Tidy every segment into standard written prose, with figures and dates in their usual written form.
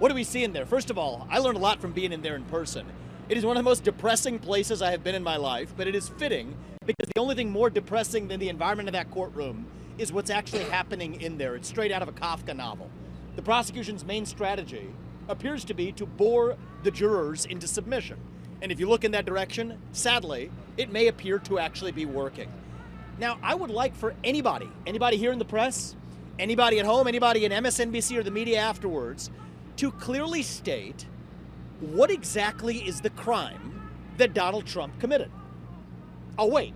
What do we see in there? First of all, I learned a lot from being in there in person. It is one of the most depressing places I have been in my life, but it is fitting because the only thing more depressing than the environment of that courtroom is what's actually happening in there. It's straight out of a Kafka novel. The prosecution's main strategy appears to be to bore the jurors into submission. And if you look in that direction, sadly, it may appear to actually be working. Now, I would like for anybody here in the press, anybody at home, anybody in MSNBC or the media afterwards, to clearly state what exactly is the crime that Donald Trump committed. Oh, wait.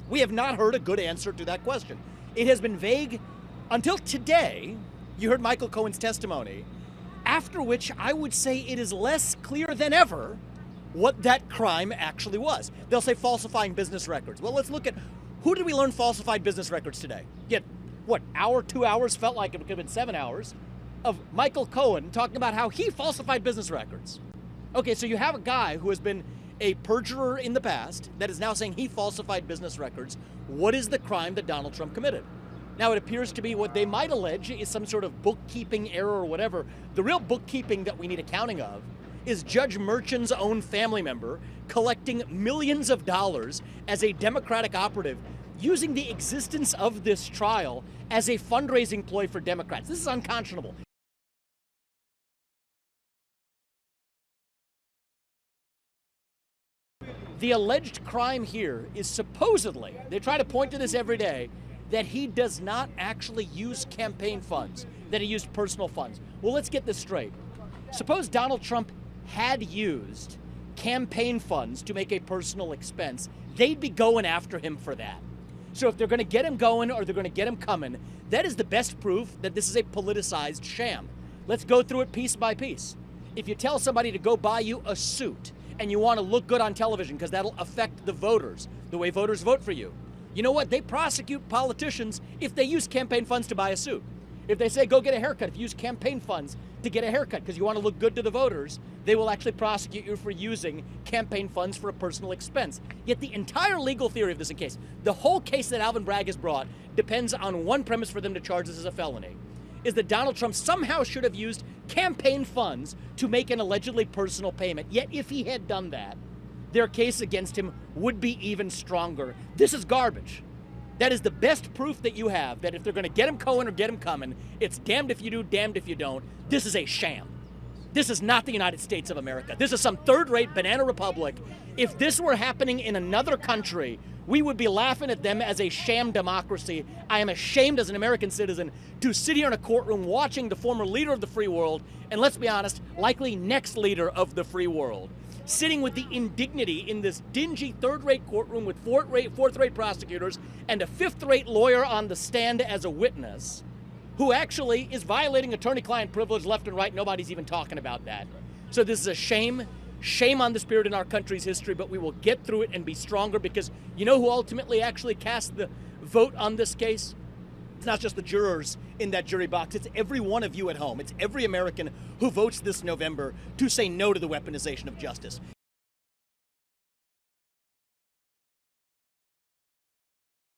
We have not heard a good answer to that question. It has been vague until today. You heard Michael Cohen's testimony, after which I would say it is less clear than ever what that crime actually was. They'll say falsifying business records. Well, let's look at who did we learn falsified business records today? Yet, what, hour, 2 hours, felt like it could have been 7 hours, of Michael Cohen talking about how he falsified business records. Okay, so you have a guy who has been a perjurer in the past that is now saying he falsified business records. What is the crime that Donald Trump committed? Now, it appears to be what they might allege is some sort of bookkeeping error or whatever. The real bookkeeping that we need accounting of is Judge Merchan's own family member collecting millions of dollars as a Democratic operative, using the existence of this trial as a fundraising ploy for Democrats. This is unconscionable. The alleged crime here is supposedly, they try to point to this every day, that he does not actually use campaign funds, that he used personal funds. Well, let's get this straight. Suppose Donald Trump had used campaign funds to make a personal expense, they'd be going after him for that. So if they're going to get him going or they're going to get him coming, that is the best proof that this is a politicized sham. Let's go through it piece by piece. If you tell somebody to go buy you a suit and you want to look good on television because that'll affect the voters, the way voters vote for you, you know what? They prosecute politicians if they use campaign funds to buy a suit. If they say, go get a haircut, if you use campaign funds to get a haircut because you want to look good to the voters, they will actually prosecute you for using campaign funds for a personal expense. Yet the entire legal theory of this case, the whole case that Alvin Bragg has brought, depends on one premise for them to charge this as a felony, is that Donald Trump somehow should have used campaign funds to make an allegedly personal payment. Yet if he had done that, their case against him would be even stronger. This is garbage. That is the best proof that you have that if they're going to get him going or get him coming, it's damned if you do, damned if you don't. This is a sham. This is not the United States of America. This is some third-rate banana republic. If this were happening in another country, we would be laughing at them as a sham democracy. I am ashamed as an American citizen to sit here in a courtroom watching the former leader of the free world, and let's be honest, likely next leader of the free world, sitting with the indignity in this dingy third-rate courtroom with fourth-rate prosecutors and a fifth-rate lawyer on the stand as a witness who actually is violating attorney-client privilege left and right. Nobody's even talking about that. So this is a shame. Shame on the spirit in our country's history, but we will get through it and be stronger because you know who ultimately actually cast the vote on this case? It's not just the jurors in that jury box. It's every one of you at home. It's every American who votes this November to say no to the weaponization of justice.